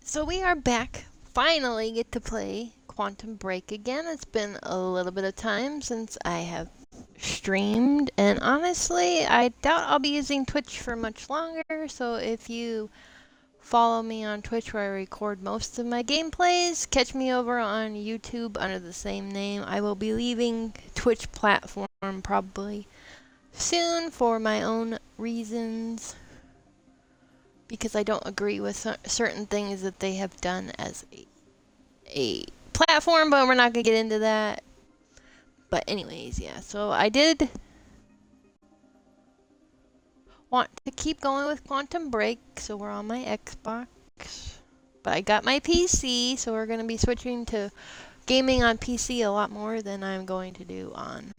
So we are back. Finally get to play Quantum Break again. It's been a little bit of time since I have streamed, and honestly, I doubt I'll be using Twitch for much longer. So if you follow me on Twitch where I record most of my gameplays, catch me over on YouTube under the same name. I will be leaving Twitch platform probably soon for my own reasons, because I don't agree with certain things that they have done as a platform, but we're not going to get into that. But anyways, yeah, so I did want to keep going with Quantum Break, so we're on my Xbox. But I got my PC, so we're going to be switching to gaming on PC a lot more than I'm going to do on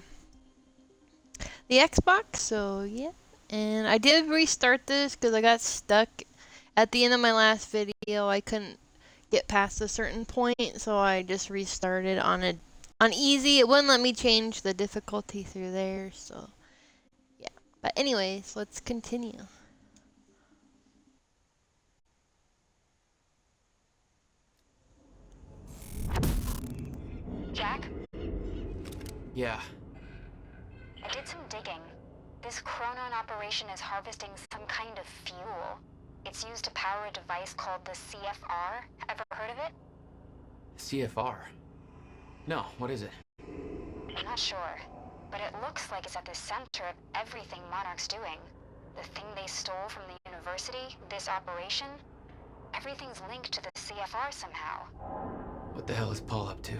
the Xbox, so yeah. And I did restart this because I got stuck at the end of my last video. I couldn't get past a certain point, so I just restarted on easy. It wouldn't let me change the difficulty through there, so yeah. But anyways, let's continue. Jack? Yeah. I did some digging. This Chronon operation is harvesting some kind of fuel. It's used to power a device called the CFR. Ever heard of it? CFR? No, what is it? I'm not sure, but it looks like it's at the center of everything Monarch's doing. The thing they stole from the university, this operation, everything's linked to the CFR somehow. What the hell is Paul up to?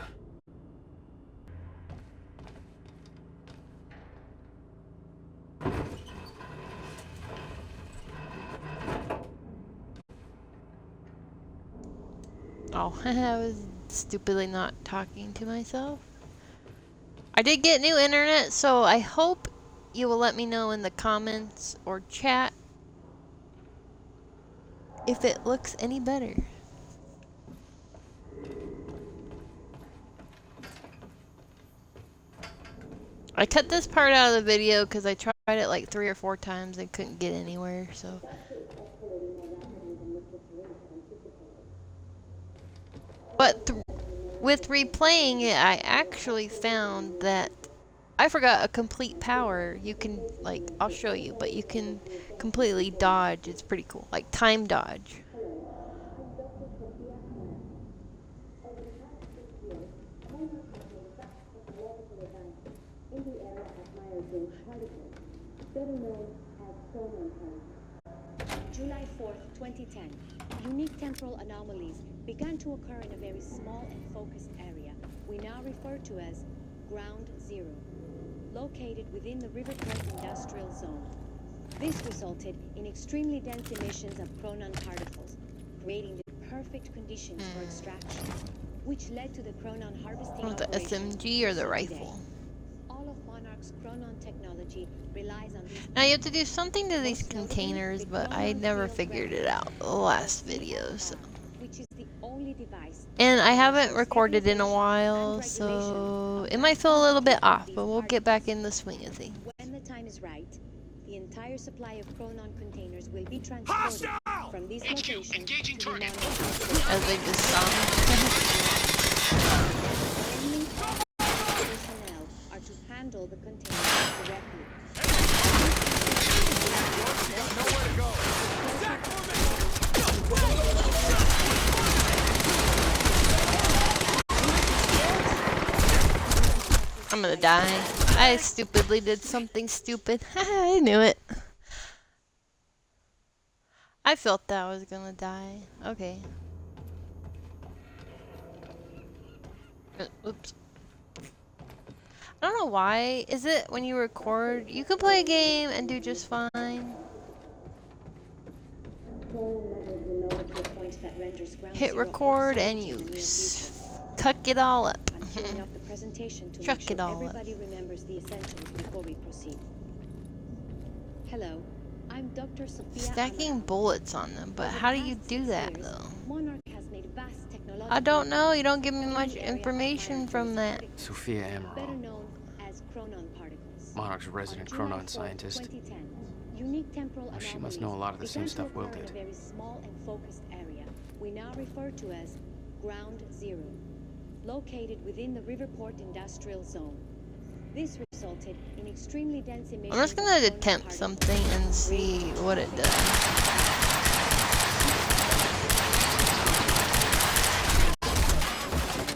Oh, I was stupidly not talking to myself. I did get new internet, so I hope you will let me know in the comments or chat if it looks any better. I cut this part out of the video because I tried it like 3 or 4 times and couldn't get anywhere, so. But with replaying it, I actually found that I forgot a complete power. You can, like, I'll show you, but you can completely dodge. It's pretty cool. Like, time dodge. July 4th, 2010. Unique temporal anomalies began to occur in a very small and focused area we now refer to as Ground Zero, located within the Riverport Industrial Zone. This resulted in extremely dense emissions of chronon particles, creating the perfect conditions for extraction, which led to the chronon harvesting The SMG or the rifle. All of Monarch's chronon technology relies on these. Now you have to do something to these containers, but I never figured it out the last video, so. Which is the only device. And I haven't recorded in a while, so it might feel a little bit off, but we'll get back in the swing of things. When the time is right, the entire supply of chronon containers will be transported from this location to the Monarch. As they just saw. Only personnel are to handle the containers directly. Nowhere to go. I'm gonna die. I stupidly did something stupid. I knew it. I felt that I was gonna die. Okay. Oops. I don't know why. Is it when you record, you can play a game and do just fine? Hit record and you cuck it all up. Chuck it all up. Everybody remembers the essentials before we proceed. Hello, I'm Dr. Sophia. Stacking bullets on them, but how do you do that though? Monarch has made vast technological. I don't know. You don't give me much information from that. Sophia Better Amaral. known as chronon particles. Monarch's resident On July chronon 4th, scientist. 2010, unique temporal She must know a lot of the anomalies same began stuff Will to occur did. in a very small and focused area we now refer to as Ground Zero, located within the Riverport Industrial Zone. This resulted in extremely dense emissions. I'm just of gonna solar attempt particles. something and see what it does.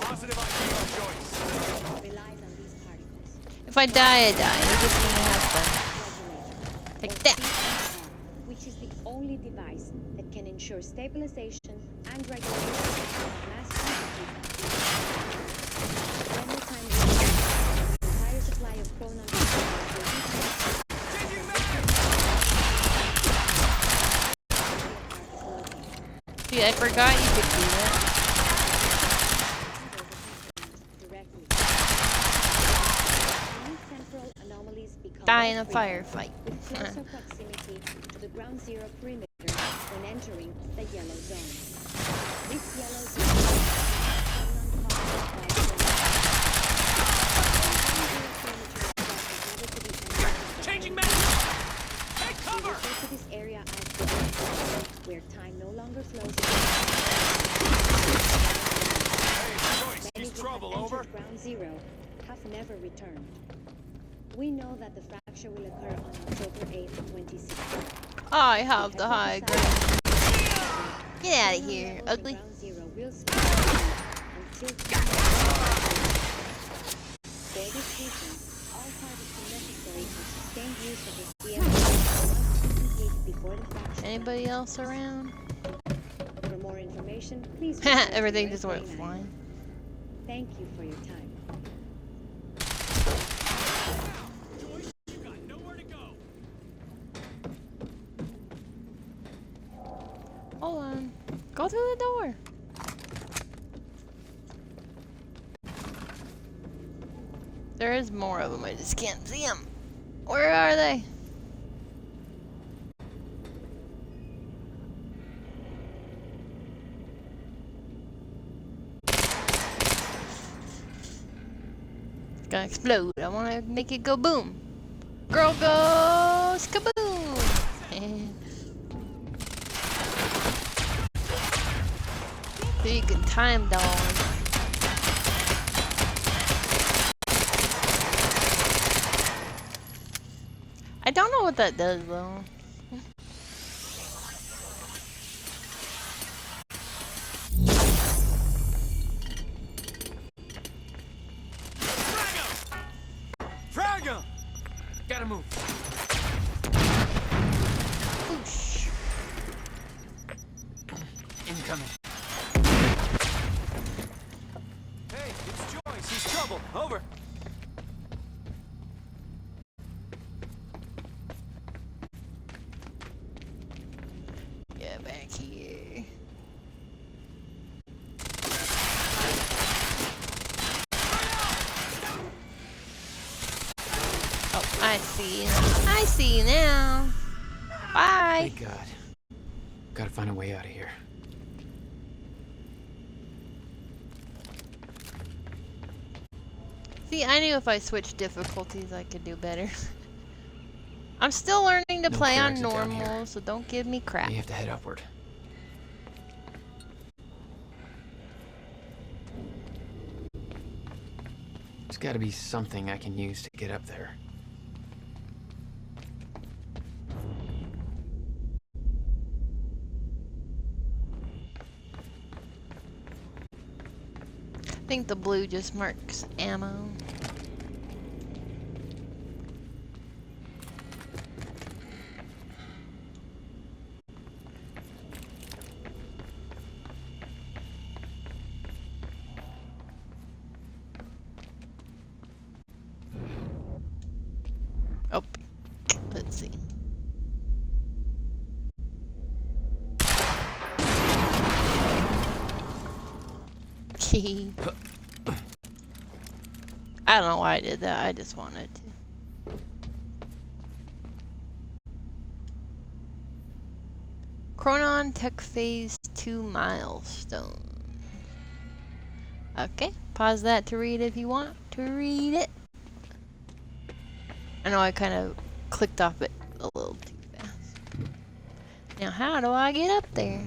Positive idea of choice. Relies on these particles. If I die, I die. We're just gonna have fun. Regulator, Take or that. CPR, which is the only device that can ensure stabilization and regulation of mass quantities. When the time reaches, the entire supply of chronon will be Changing mag! See, I forgot you could do that. directly. Unique temporal anomalies become Die more in a frequent firefight. with closer proximity to the ground zero perimeter when entering the yellow zone. This yellow zone is phenomenon caused by Changing mag! Take we cover! refer to this area as the where time no longer flows. Hey, Joyce, Many he's who trouble, have over. entered ground zero have never returned. We know that the fracture will occur on October 8th, 2016. I have the high ground. Get out of here, ugly. Ground zero will stay until for this reason, all parties necessary for sustained use of the CFR must be complete before the fracture. Anybody else around? For more information, please refer to Everything your just went manual. flying. Thank you for your time. You got nowhere to go. Hold on. Go through the door. There is more of them. I just can't see them. Where are they? It's gonna explode. I want to make it go boom. Girl goes kaboom. So you can time dog. I don't know what that does though. Frag him! Gotta move. Oosh. Incoming. Hey, it's Joyce. He's trouble. Over. Get back here. Oh, I see. I see you now. Bye. Thank God. Gotta find a way out of here. See, I knew if I switched difficulties, I could do better. I'm still learning to No play clear on exit down here. normal, so don't give me crap. We have to head upward. There's gotta be something I can use to get up there. I think the blue just marks ammo. Oh, let's see. Key. I don't know why I did that. I just wanted to. Chronon Tech Phase 2 milestone. Okay, pause that to read if you want to read it. I know I kind of clicked off it a little too fast. Now, how do I get up there?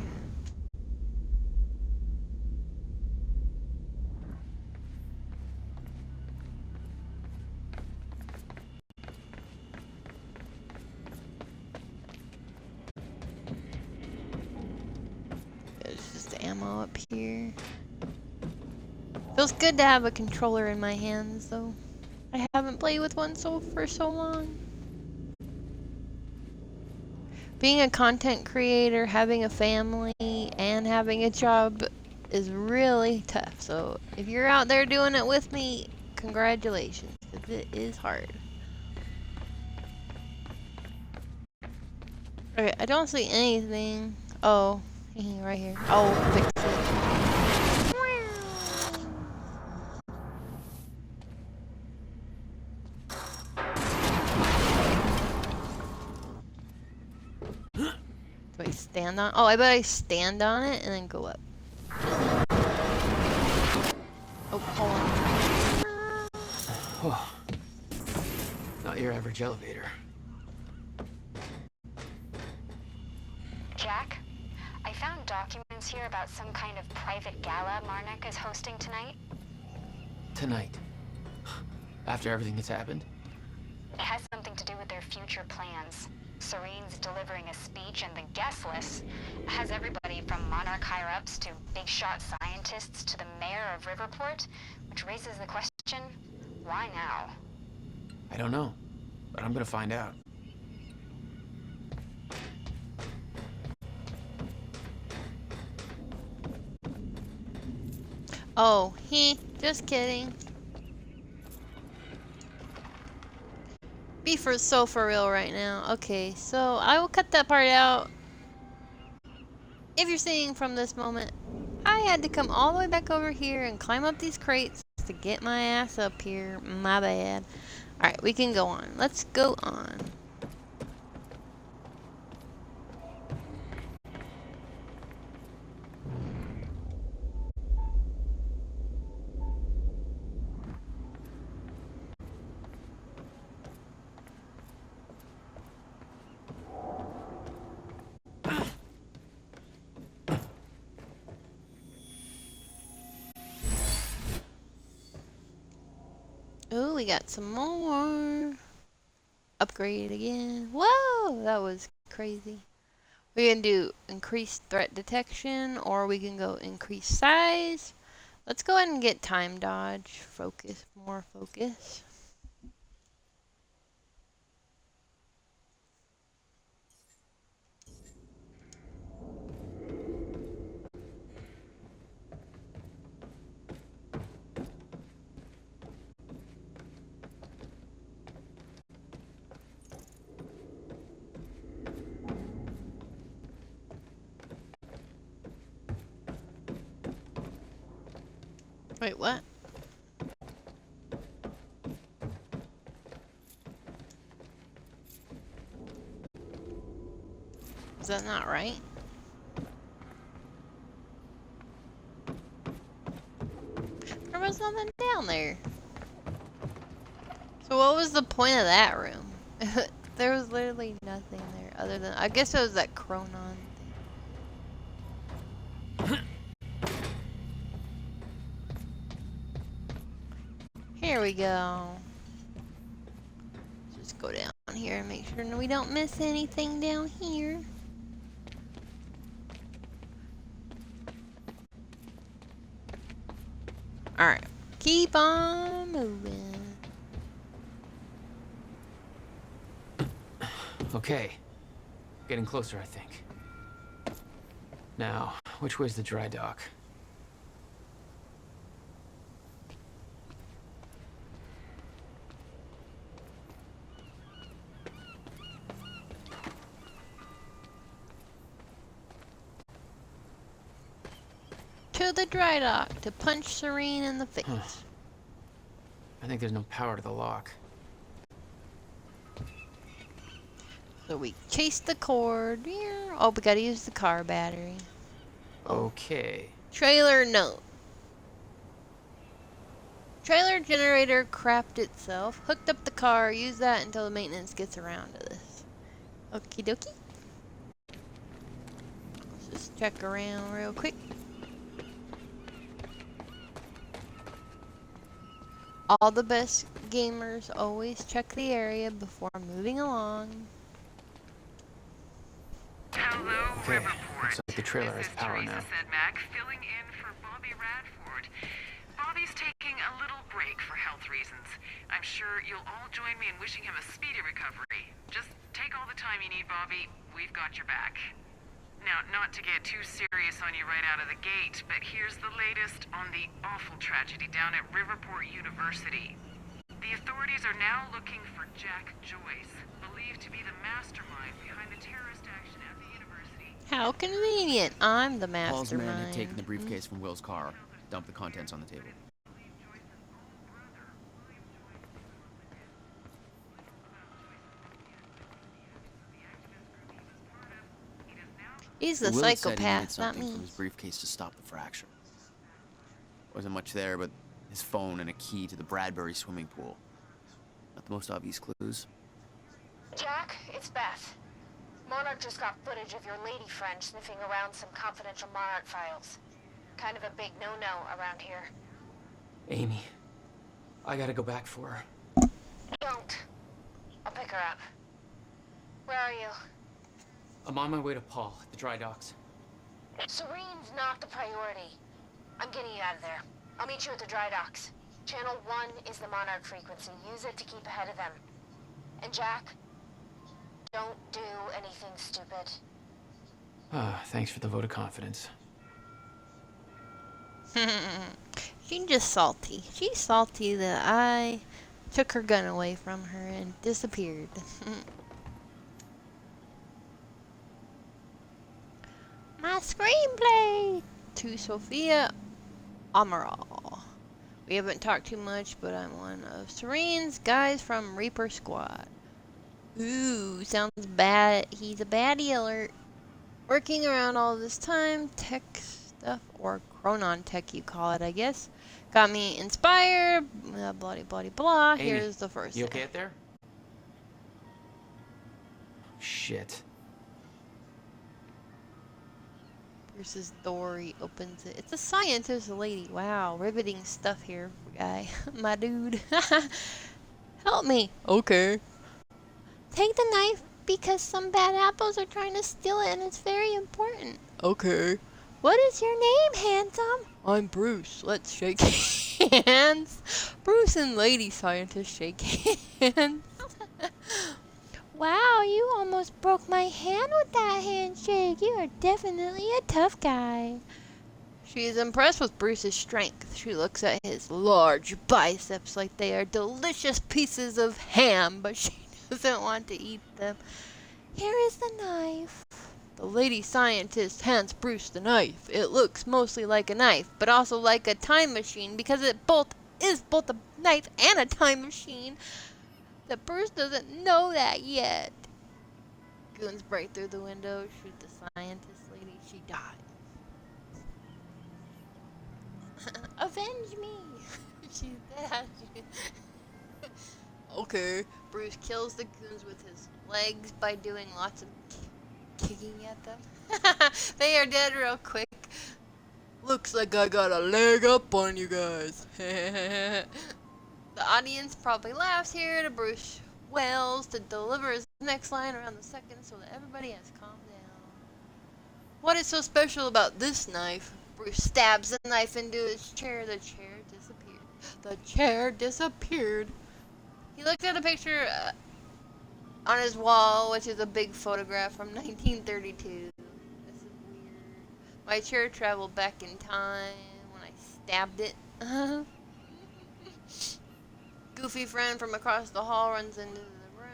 ammo up here. Feels good to have a controller in my hands, though. I haven't played with one for so long. Being a content creator, having a family, and having a job is really tough. So if you're out there doing it with me, congratulations, because it is hard. Okay, I don't see anything. Oh, right here. I'll fix it. Do I stand on? Oh, I bet I stand on it and then go up. Oh, hold on. Oh, not your average elevator. Jack, I found documents here about some kind of private gala Marnek is hosting tonight. Tonight. After everything that's happened? It has something to do with their future plans. Serene's delivering a speech, and the guest list has everybody from Monarch higher-ups to big-shot scientists to the mayor of Riverport, which raises the question, why now? I don't know, but I'm gonna find out. Oh, just kidding. Be so for real right now. Okay, so I will cut that part out. If you're seeing from this moment, I had to come all the way back over here and climb up these crates to get my ass up here. My bad. Alright, we can go on. Let's go on. Oh, we got some more. Upgrade again. Whoa, that was crazy. We can do increased threat detection, or we can go increase size. Let's go ahead and get time dodge. Focus, more focus. Wait, what? Is that not right? There was nothing down there. So what was the point of that room? There was literally nothing there other than, I guess it was that Chronon thing. Here we go. Just go down here and make sure we don't miss anything down here. Alright, keep on moving. Okay. Getting closer, I think. Now, which way's the dry dock? To the dry dock to punch Serene in the face. Huh. I think there's no power to the lock. So we chase the cord. Oh, we gotta use the car battery. Okay. Trailer note. Trailer generator crapped itself. Hooked up the car. Use that until the maintenance gets around to this. Okie dokie. Let's just check around real quick. All the best gamers always check the area before moving along. Hello, Okay, Riverport. Looks like the trailer has This is power Teresa now. Sedmak, filling in for Bobby Radford. Bobby's taking a little break for health reasons. I'm sure you'll all join me in wishing him a speedy recovery. Just take all the time you need, Bobby. We've got your back. Now, not to get too serious on you right out of the gate, but here's the latest on the awful tragedy down at Riverport University. The authorities are now looking for Jack Joyce, believed to be the mastermind behind the terrorist action at the university. How convenient. I'm the Paul's men had taken mastermind. the briefcase from Will's car, dumped the contents on the table. He's the Will had said he needed psychopath, not something from me. his briefcase to stop the fracture. Wasn't much there, but his phone and a key to the Bradbury swimming pool. Not the most obvious clues. Jack, it's Beth. Monarch just got footage of your lady friend sniffing around some confidential Monarch files. Kind of a big no-no around here. Amy, I gotta go back for her. Don't. I'll pick her up. Where are you? I'm on my way to Paul at the dry docks. Serene's not the priority. I'm getting you out of there. I'll meet you at the dry docks. Channel 1 is the Monarch frequency. Use it to keep ahead of them. And Jack, don't do anything stupid. Thanks for the vote of confidence. She's just salty. She's salty that I took her gun away from her and disappeared. My screenplay to Sophia Amaral. We haven't talked too much, but I'm one of Serene's guys from Reaper Squad. Ooh, sounds bad. He's a baddie alert. Working around all this time, tech stuff, or Chronon tech you call it, I guess. Got me inspired, blah, blah, blah, blah. Amy, Here's the first You thing. okay up there? Shit. Bruce's door, he opens it. It's a scientist lady. Wow, riveting stuff here, guy. My dude. Help me. Okay. Take the knife because some bad apples are trying to steal it and it's very important. Okay. What is your name, handsome? I'm Bruce. Let's shake hands. Bruce and lady scientist shake hands. Wow, you almost broke my hand with that handshake. You are definitely a tough guy. She is impressed with Bruce's strength. She looks at his large biceps like they are delicious pieces of ham, but she doesn't want to eat them. Here is the knife. The lady scientist hands Bruce the knife. It looks mostly like a knife, but also like a time machine because it is both a knife and a time machine. The Bruce doesn't know that yet. Goons break through the window, shoot the scientist lady. She dies. Avenge me! She's dead. Okay. Bruce kills the goons with his legs by doing lots of kicking at them. They are dead real quick. Looks like I got a leg up on you guys. The audience probably laughs here to Bruce Wells to deliver his next line around the second so that everybody has calmed down. What is so special about this knife? Bruce stabs the knife into his chair. The chair disappeared. The chair disappeared. He looked at a picture on his wall, which is a big photograph from 1932. This is weird. My chair traveled back in time when I stabbed it. Goofy friend from across the hall runs into the room.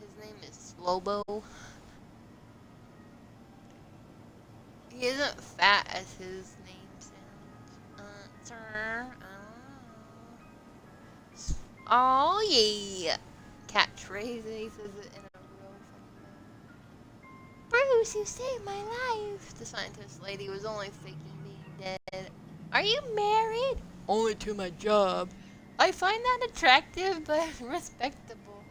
His name is Slobo. He isn't fat as his name sounds. Sir. Oh yeah. Catchphrase. He says it in a real funny way. Bruce, you saved my life. The scientist lady was only faking being dead. Are you married? Only to my job. I find that attractive but respectable.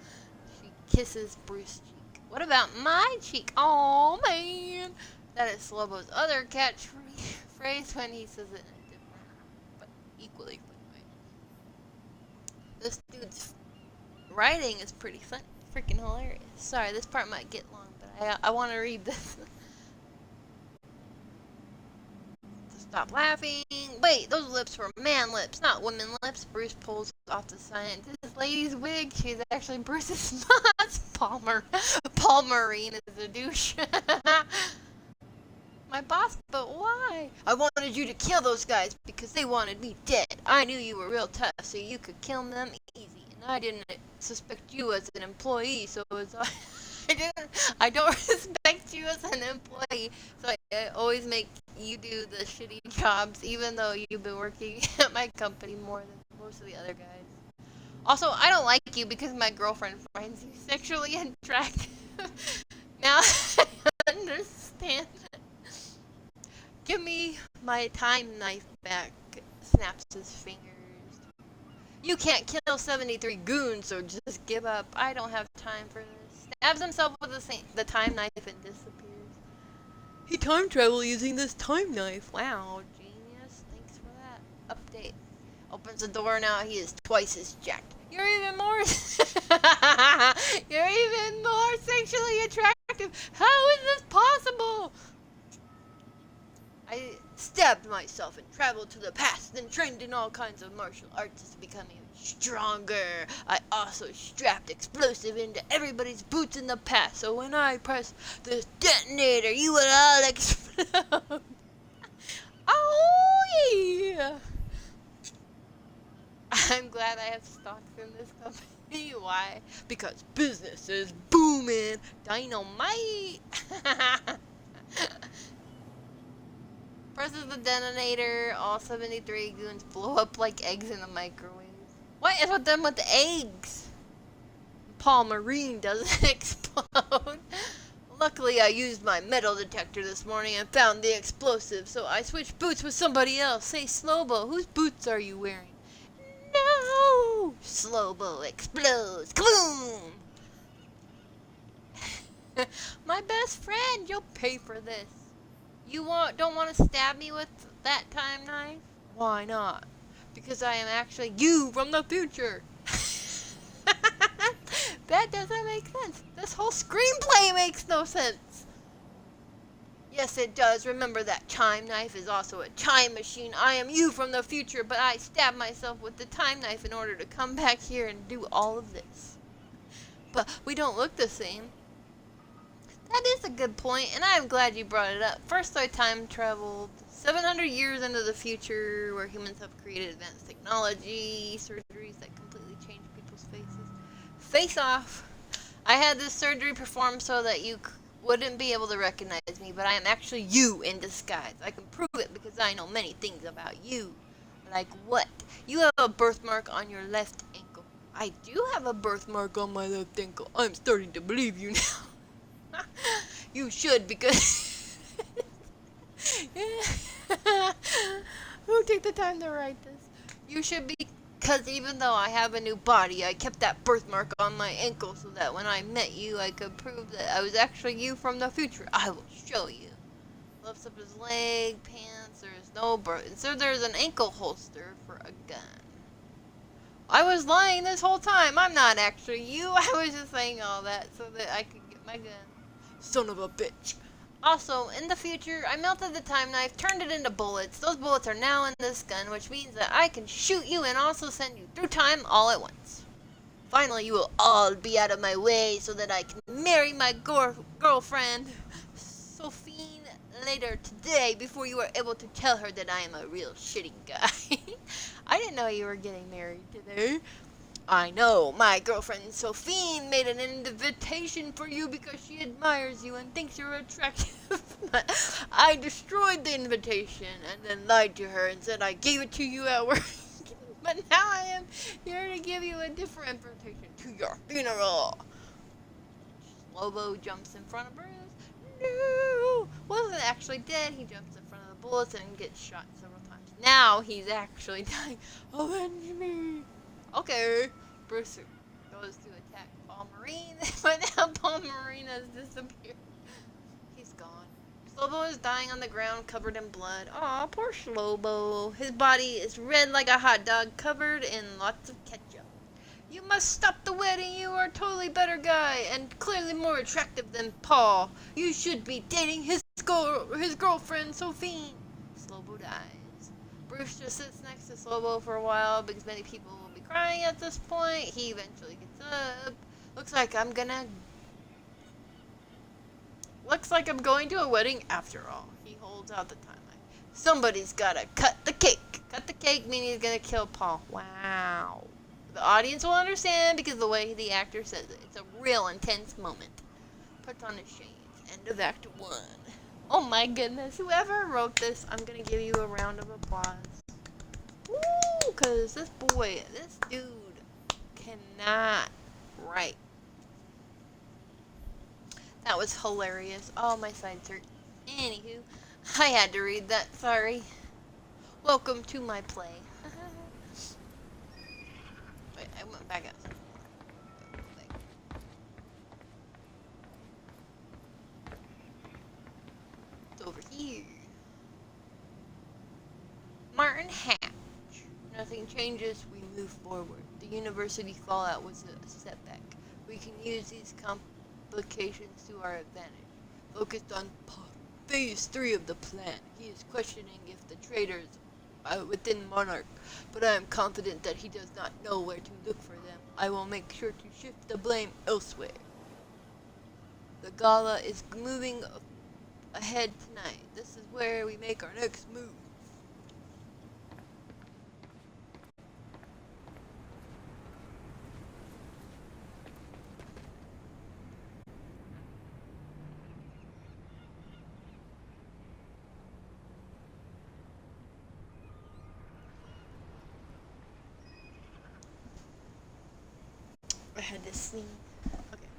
She kisses Bruce's cheek. What about my cheek? Oh man. That is Slobo's other catchphrase when he says it in a different but equally funny way. This dude's writing is pretty fun, freaking hilarious. Sorry, this part might get long, but I want to read this. Stop laughing. Wait, those lips were man lips, not women lips. Bruce pulls off the sign. This lady's wig. She's actually Bruce's boss. Paul Marine is a douche. My boss, but why? I wanted you to kill those guys because they wanted me dead. I knew you were real tough, so you could kill them easy. And I didn't suspect you as an employee, so as I don't respect you as an employee, so I always make you do the shitty jobs, even though you've been working at my company more than most of the other guys. Also, I don't like you because my girlfriend finds you sexually attractive. Now I understand. Give me my time knife back, snaps his fingers. You can't kill 73 goons, so just give up. I don't have time for this. Stabs himself with the time knife and disappears. He time traveled using this time knife. Wow, genius. Thanks for that. Update. Opens the door now. He is twice as jacked. You're even more You're even more sexually attractive. How is this possible? I stabbed myself and traveled to the past, then trained in all kinds of martial arts to become even stronger. I also strapped explosive into everybody's boots in the past, so when I press this detonator, you would all explode. Oh yeah! I'm glad I have stocks in this company. Why? Because business is booming. Dynamite! Presses the detonator, all 73 goons blow up like eggs in a microwave. What is with them with the eggs? Paul Marine doesn't explode. Luckily, I used my metal detector this morning and found the explosive, so I switched boots with somebody else. Say, Slowbo, whose boots are you wearing? No! Slowbo explodes. Kaboom! My best friend, you'll pay for this. You don't want to stab me with that time knife? Why not? Because I am actually you from the future. That doesn't make sense. This whole screenplay makes no sense. Yes, it does. Remember that time knife is also a time machine. I am you from the future, but I stabbed myself with the time knife in order to come back here and do all of this. But we don't look the same. That is a good point, and I'm glad you brought it up. First, I time traveled 700 years into the future, where humans have created advanced technology, surgeries that completely change people's faces. Face off! I had this surgery performed so that you wouldn't be able to recognize me, but I am actually you in disguise. I can prove it because I know many things about you. Like what? You have a birthmark on your left ankle. I do have a birthmark on my left ankle. I'm starting to believe you now. You should, because who took the time to write this? You should be, because even though I have a new body, I kept that birthmark on my ankle so that when I met you, I could prove that I was actually you from the future. I will show you. Lifts up his leg, pants, there's no birth. So there's an ankle holster for a gun. I was lying this whole time. I'm not actually you. I was just saying all that so that I could get my gun. Son of a bitch. Also, in the future, I melted the time knife, turned it into bullets. Those bullets are now in this gun, which means that I can shoot you and also send you through time all at once. Finally, you will all be out of my way so that I can marry my girlfriend, Sophine, later today before you are able to tell her that I am a real shitty guy. I didn't know you were getting married today. I know, my girlfriend Sophine made an invitation for you because she admires you and thinks you're attractive. But I destroyed the invitation and then lied to her and said I gave it to you at work. But now I am here to give you a different invitation to your funeral. Lobo jumps in front of Bruce. No! Wasn't actually dead. He jumps in front of the bullets and gets shot several times. Now he's actually dying. Avenge me! Okay, Bruce goes to attack Paul Marine, but now Paul Marine has disappeared. He's gone. Slobo is dying on the ground, covered in blood. Aw, poor Slobo. His body is red like a hot dog, covered in lots of ketchup. You must stop the wedding. You are a totally better guy, and clearly more attractive than Paul. You should be dating his girlfriend, Sophie. Slobo dies. Bruce just sits next to Slobo for a while because many people will be crying at this point. He eventually gets up. Looks like I'm going to a wedding after all. He holds out the timeline. Somebody's gotta cut the cake. Cut the cake meaning he's gonna kill Paul. Wow. The audience will understand because the way the actor says it. It's a real intense moment. Puts on his shades. End of Act 1. Oh my goodness. Whoever wrote this, I'm gonna give you a round of applause. Woo! Because this dude cannot write. That was hilarious. Oh, my sides hurt. Anywho, I had to read that. Sorry. Welcome to my play. Wait, I went back up. It's over here. Martin Hatch. Nothing changes, we move forward. The university fallout was a setback. We can use these complications to our advantage. Focused on phase 3 of the plan. He is questioning if the traitors are within Monarch, but I am confident that he does not know where to look for them. I will make sure to shift the blame elsewhere. The gala is moving ahead tonight. This is where we make our next move. I had to sneeze. Okay.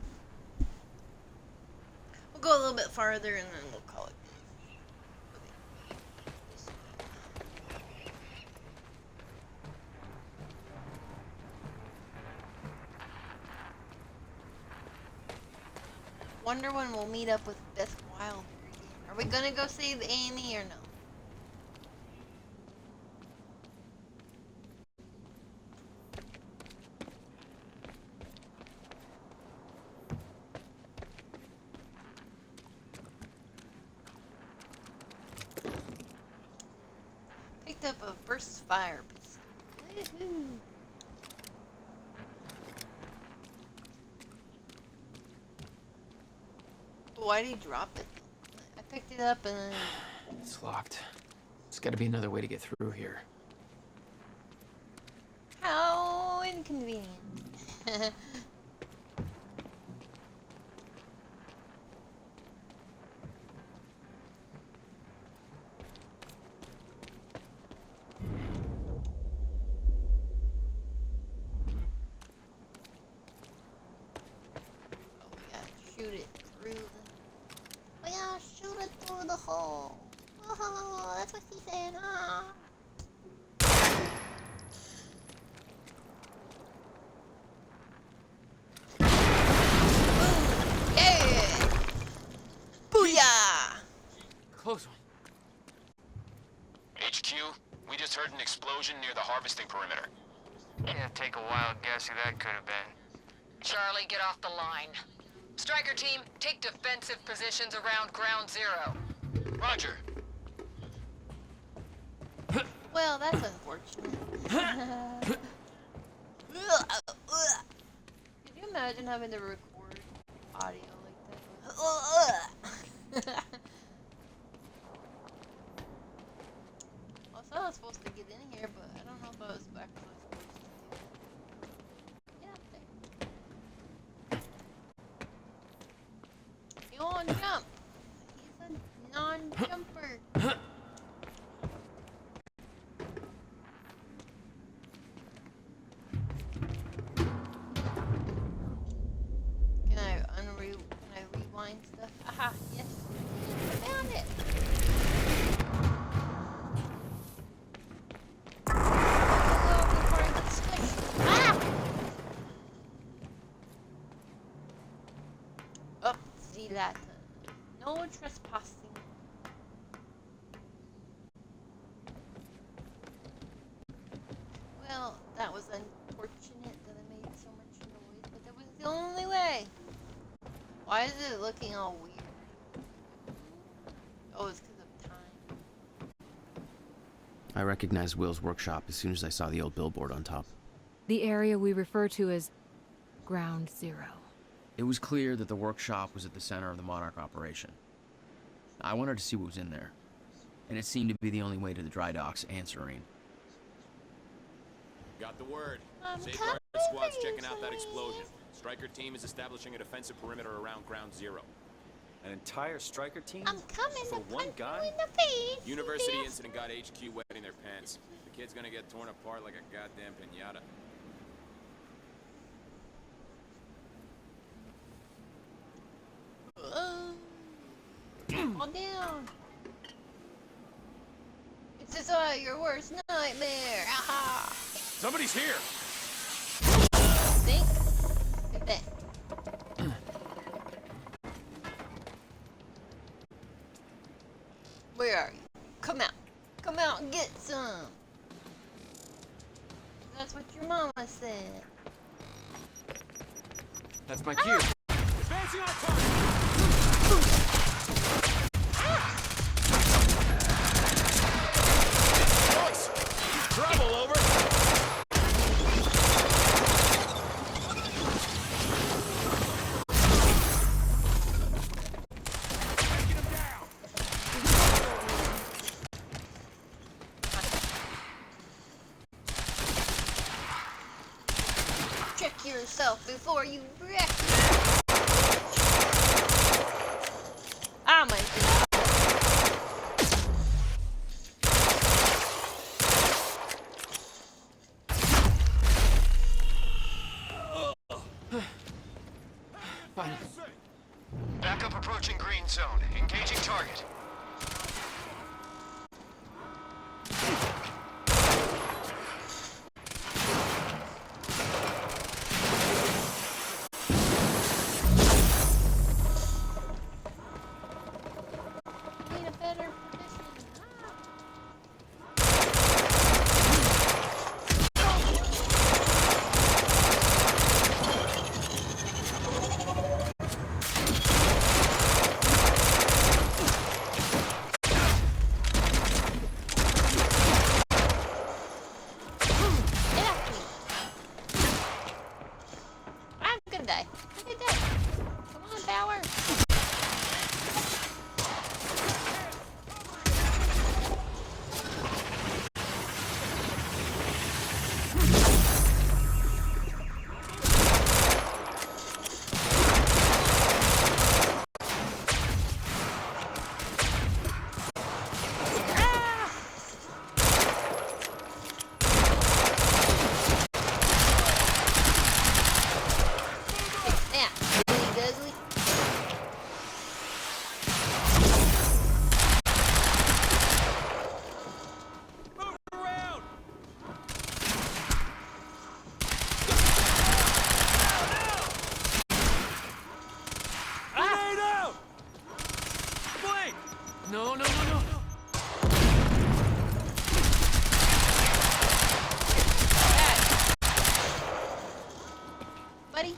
We'll go a little bit farther and then we'll call it. Wonder when we'll meet up with Beth Wilder again. Are we gonna go save Amy or no? Picked up a burst fire pistol. Woohoo! Why did he drop it? I picked it up and then... It's locked. There's gotta be another way to get through here. How inconvenient. Shoot it through the... We gotta shoot it through the hole. Oh, that's what he said, huh? Yeah! Booyah! Close one. HQ, we just heard an explosion near the harvesting perimeter. Yeah, take a wild guess who that could have been. Charlie, get off the line. Striker team, take defensive positions around ground zero. Roger. Well, that's unfortunate. Could you imagine having to record audio like that? Also, I was supposed to get in here, but I don't know if I was actually supposed to do that. Yeah, there. He won't jump. He's a non-jumper. Can I rewind stuff? Aha, yes. I found it. Go before I get squished. Ah! Oh, see that. No trespassing. Well, that was unfortunate that I made so much noise, but that was the only way. Why is it looking all weird? Oh, it's because of time. I recognized Will's workshop as soon as I saw the old billboard on top. The area we refer to as Ground Zero. It was clear that the workshop was at the center of the Monarch operation. I wanted to see what was in there, and it seemed to be the only way to the dry docks and Serene. Got the word. I'm Safeguard coming squad's for you, checking out that Serene. explosion. Stryker team is establishing a defensive perimeter around Ground Zero. An entire striker team? I'm coming For to one punch guy? you in the face. University Yes. incident got HQ wetting their pants. The kid's gonna get torn apart like a goddamn piñata. Calm down. It's just your worst nightmare. Aha. Somebody's here! Think? Look at that. Where are you? Come out. Come out and get some. That's what your mama said. That's my cue. Advancing on target! Joyce! Trouble, over! Taking him down! Check yourself before you wreck. Oh my god. Fine. Backup approaching green zone. Engaging target. Need a better position. Get off me. I'm gonna die. I'm gonna die. Come on, Power. Yeah, Dudley. Move around! Grenade out! Blake! No, no, no, no. Buddy.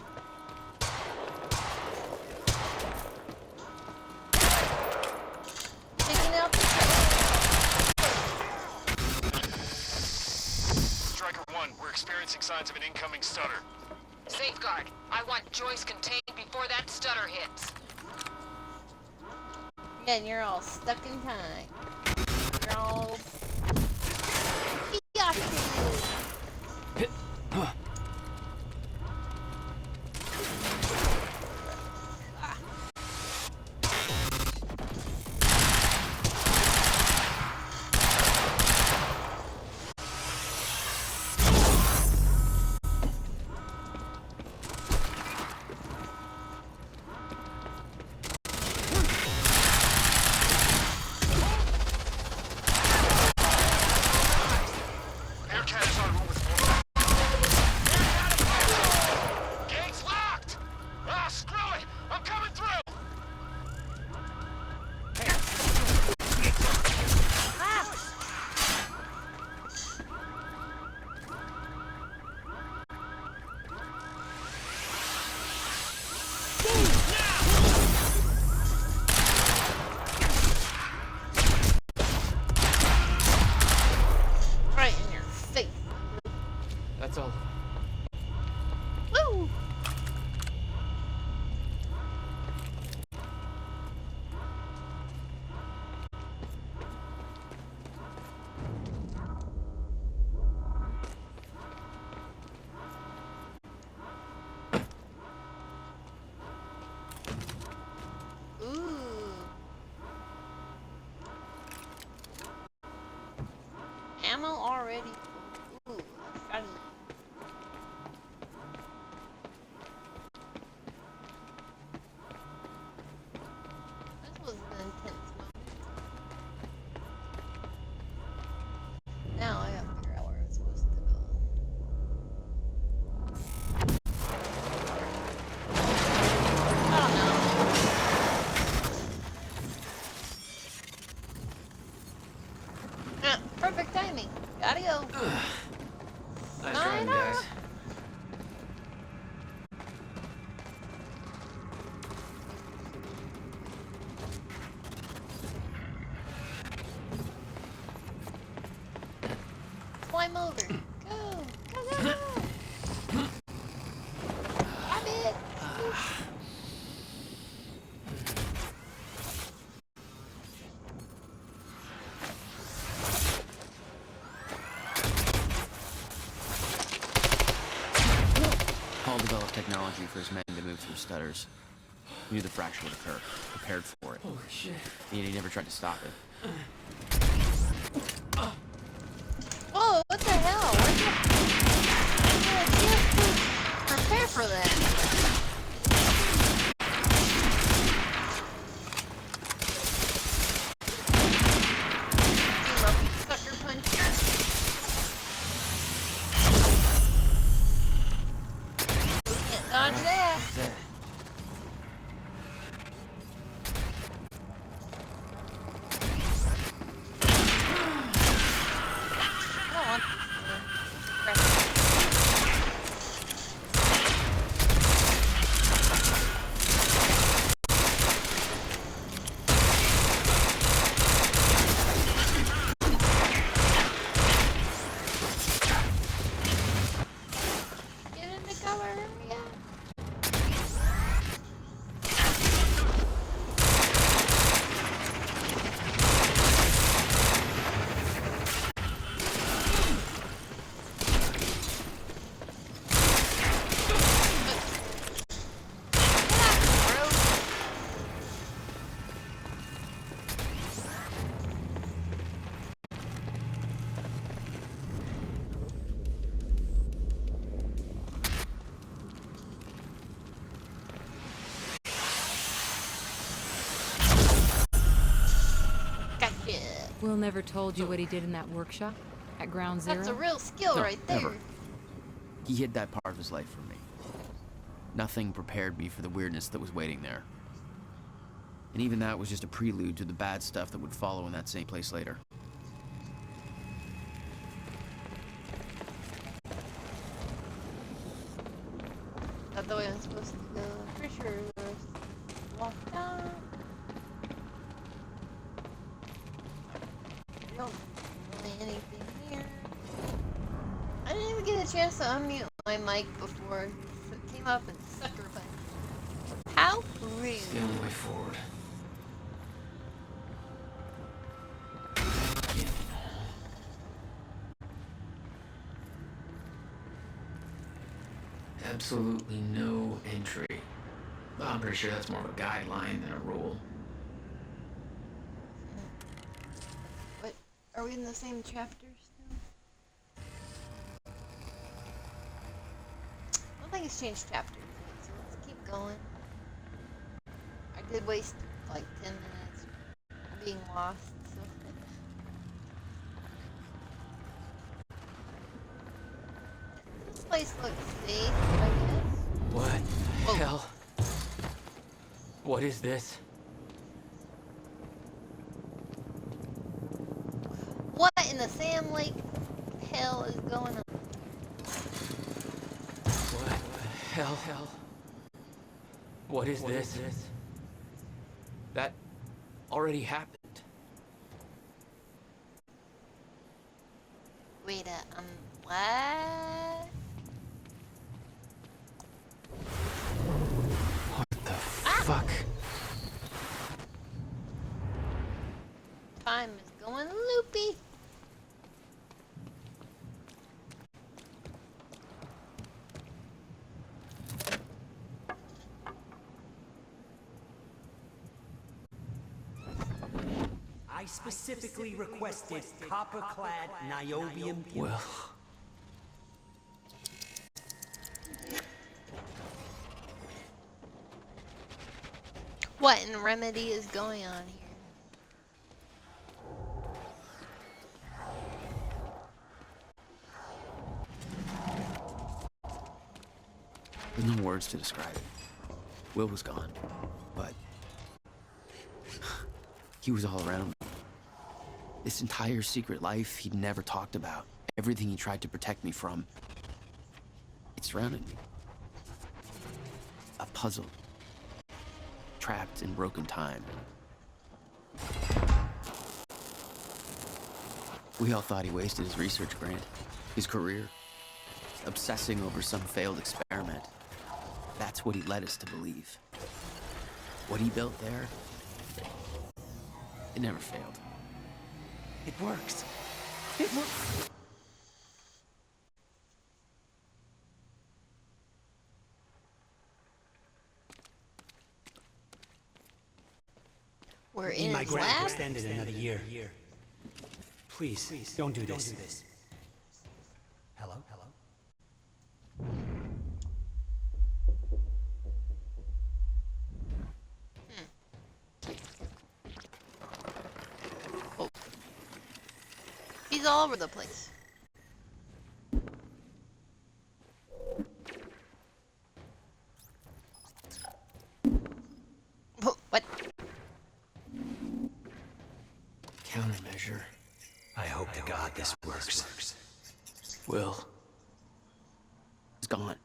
Taking out the Striker 1, we're experiencing signs of an incoming stutter. Safeguard, I want Joyce contained before that stutter hits. and you're all stuck in time. You're all biatches. That's all. Woo! Ooh. Ammo already. Ooh, shiny. This was an intense moment. Now I gotta figure out where I'm supposed to go. I don't know. Perfect timing. Gotta go. Nice I driving, know. guys. Climb over. Go. Go, go, go. Grab it. Paul developed technology for his men to move through stutters. He knew the fracture would occur, prepared for it. Holy shit. Yet he never tried to stop it. Whoa, what the hell? Where'd you prepare for that? Team up, sucker punch. Can't dodge that. I don't want get into cover, hurry up. Gotcha. Will never told you what he did in that workshop at Ground Zero? That's a real skill No, right there. never. He hid that part of his life from me. Nothing prepared me for the weirdness that was waiting there. And even that was just a prelude to the bad stuff that would follow in that same place later. Not the way I'm supposed to go. I'm pretty sure we're supposed to walk down. Don't really anything here. I didn't even get a chance to unmute my mic before it came up and sucker punched. How rude. It's the only way forward. Absolutely no entry. Well, I'm pretty sure that's more of a guideline than a rule. What? Are we in the same chapter still? I don't think it's changed chapters yet, so let's keep going. I did waste like 10 minutes being lost, so. This place looks safe, I guess. What the Whoa. hell? What is this? What in the Sam Lake hell is going on? What the hell? What is this? That already happened. Wait, what? I specifically requested copper-clad niobium. Well, What in Remedy is going on here? There's no words to describe it. Will was gone, but he was all around me. This entire secret life he'd never talked about, everything he tried to protect me from, it surrounded me. A puzzle, trapped in broken time. We all thought he wasted his research grant, his career, obsessing over some failed experiment. That's what he led us to believe. What he built there, it never failed. It works. It works. We're in My his grant lab? extended another year. Please, don't do this. Hello? Oh. He's all over the place. What? countermeasure. I hope to God this works. Will. He's gone.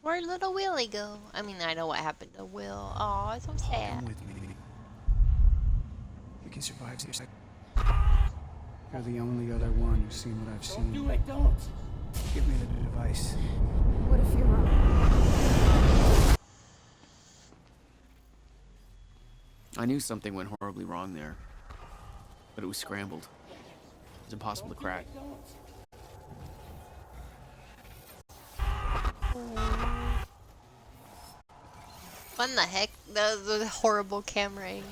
Where'd little Willie go? I mean, I know what happened to Will. Aw, it's so sad. Come with me. You can survive this. You're the only other one who's seen what I've seen. Do it, don't. Give me the device. What if you're wrong? I knew something went horribly wrong there, but it was scrambled. It was impossible to crack. What in the heck? That was a horrible camera angle.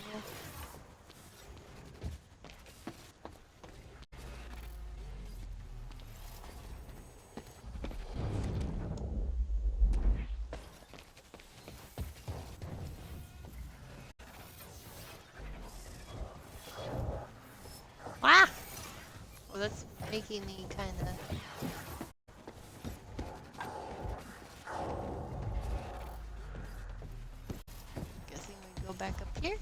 Ah! Well, that's making me kind of... Guessing we go back up here?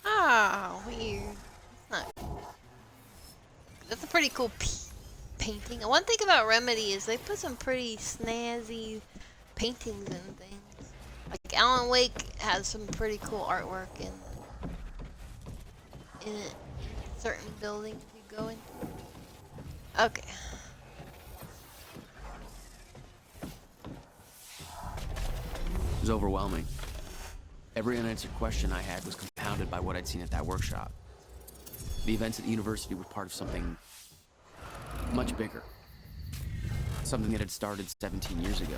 Ah, weird. That's not... That's a pretty cool painting. And one thing about Remedy is they put some pretty snazzy paintings and things. Like Alan Wake has some pretty cool artwork in certain buildings you go in. Okay. It was overwhelming. Every unanswered question I had was compounded by what I'd seen at that workshop. The events at the university were part of something much bigger. Something that had started 17 years ago.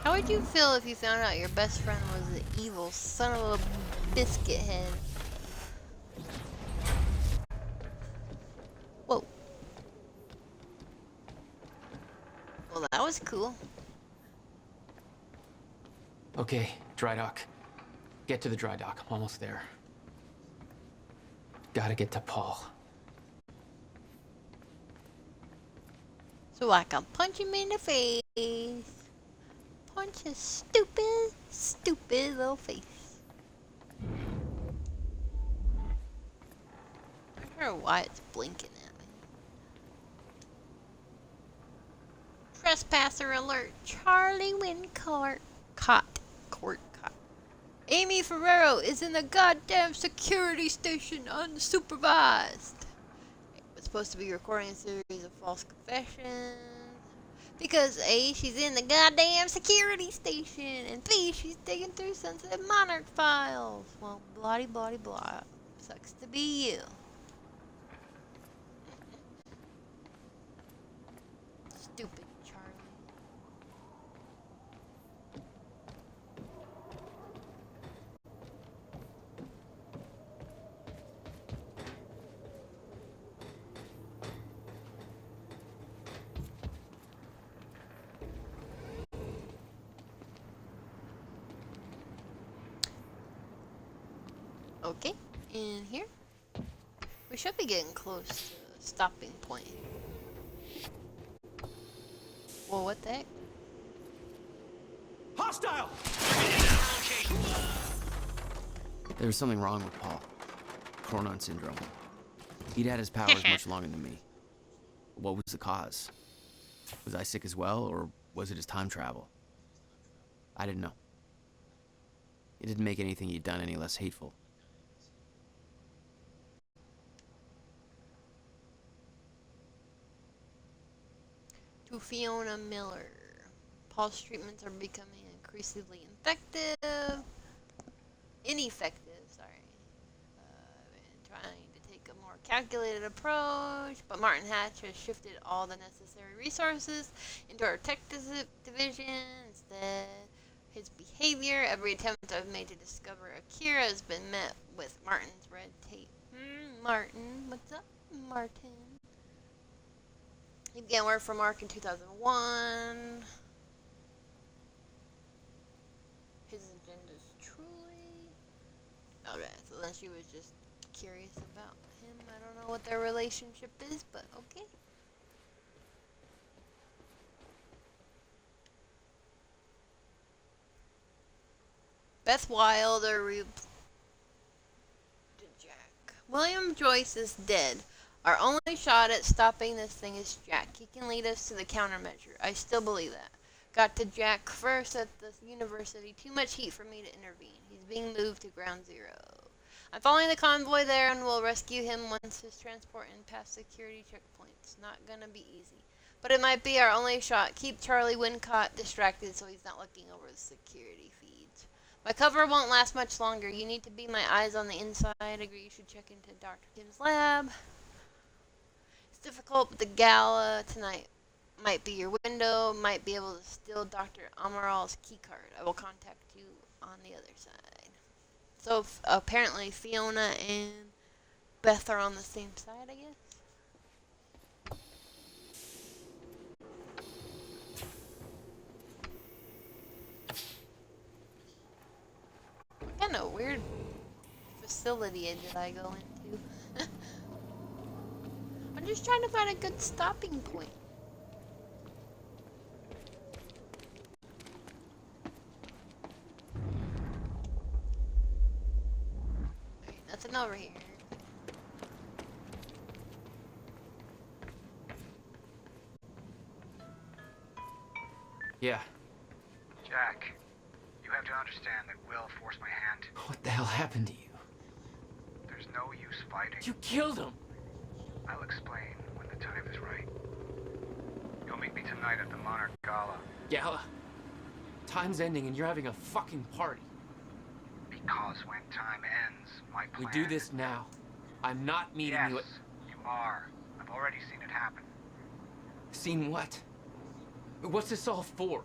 How would you feel if you found out your best friend was the evil son of a biscuit head? Whoa. Well, that was cool. Okay, dry dock. Get to the dry dock. I'm almost there. Gotta get to Paul. So I can punch him in the face. Punch his stupid, stupid little face. I don't know why it's blinking at me. Trespasser alert. Charlie Wincott. Court. Amy Ferrero is in the goddamn security station unsupervised. It was supposed to be recording a series of false confessions. Because A, she's in the goddamn security station, and B, she's digging through sensitive Monarch files. Well, blah blah blah. Sucks to be you. Stupid Charlie. Okay, in here. We should be getting close to a stopping point. Well, what the heck? Hostile! There was something wrong with Paul. Chronon syndrome. He'd had his powers much longer than me. What was the cause? Was I sick as well, or was it his time travel? I didn't know. It didn't make anything he'd done any less hateful. To Fiona Miller. Paul's treatments are becoming increasingly ineffective, sorry. Been trying to take a more calculated approach, but Martin Hatch has shifted all the necessary resources into our tech division instead. His behavior, every attempt I've made to discover Akira has been met with Martin's red tape. Martin, what's up, Martin? He began work for Mark in 2001. His agenda's truly... Okay, so then she was just curious about him. I don't know what their relationship is, but okay. Beth Wilder to Jack. William Joyce is dead. Our only shot at stopping this thing is Jack. He can lead us to the countermeasure. I still believe that. Got to Jack first at the university. Too much heat for me to intervene. He's being moved to ground zero. I'm following the convoy there and will rescue him once his transport and past security checkpoints. Not gonna be easy. But it might be our only shot. Keep Charlie Wincott distracted so he's not looking over the security feeds. My cover won't last much longer. You need to be my eyes on the inside. Agree you should check into Dr. Kim's lab. It's difficult, but the gala tonight might be your window. Might be able to steal Dr. Amaral's keycard. I will contact you on the other side. So apparently Fiona and Beth are on the same side, I guess. What kind of weird facility did I go into? I'm just trying to find a good stopping point. Alright, nothing over here. Yeah. Jack, you have to understand that Will forced my hand. What the hell happened to you? There's no use fighting. You killed him! I'll explain when the time is right. You'll meet me tonight at the Monarch Gala. Gala? Time's ending and you're having a fucking party. Because when time ends, my plan... We do this now. I'm not meeting you at... Yes, you are. I've already seen it happen. Seen what? What's this all for?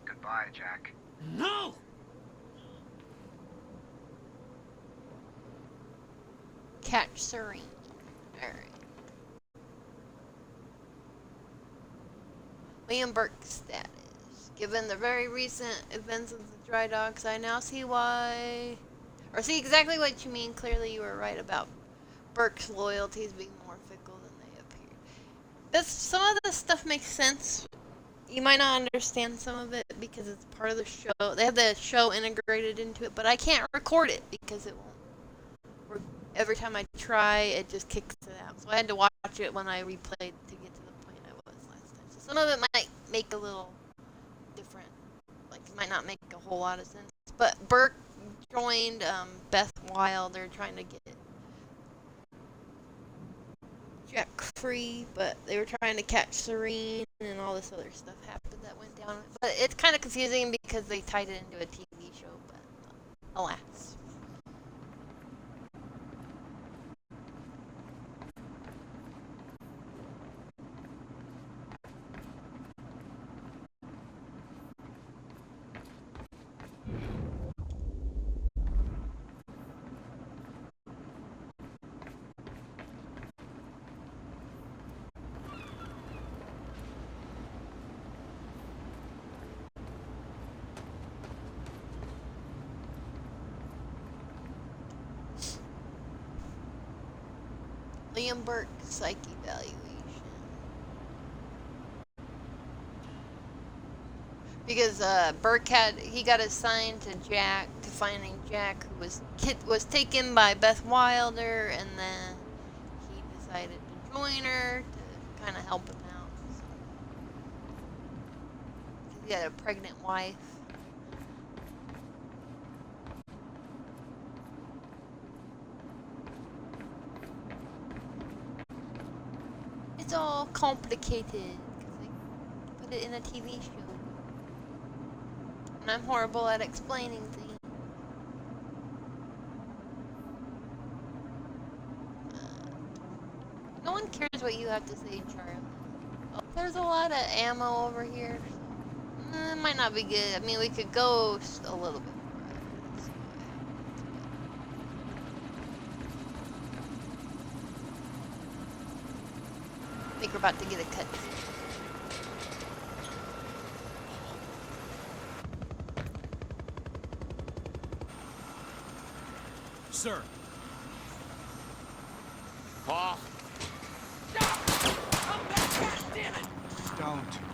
Goodbye, Jack. No! Catch Serene. Alright. William Burke's status. Given the very recent events of the dry docks, I now see why... Or see exactly what you mean. Clearly you were right about Burke's loyalties being more fickle than they appeared. Some of this stuff makes sense. You might not understand some of it because it's part of the show. They have the show integrated into it, but I can't record it because it won't. Every time I try, it just kicks it out. So I had to watch it when I replayed to get to the point I was last time. So some of it might make a little different. Like, it might not make a whole lot of sense. But Burke joined Beth Wild. They're trying to get Jack free, but they were trying to catch Serene, and all this other stuff happened that went down. But it's kind of confusing because they tied it into a TV show, but alas. Liam Burke psych evaluation. Because Burke he got assigned to Jack, to finding Jack, who was taken by Beth Wilder, and then he decided to join her to kind of help him out. So. He had a pregnant wife. It's all complicated because they put it in a TV show. And I'm horrible at explaining things. No one cares what you have to say, Charlie. Oh, there's a lot of ammo over here. So, it might not be good. I mean, we could go a little bit. I think we're about to get a cut. Sir. Paul. Come back, damn it! Don't.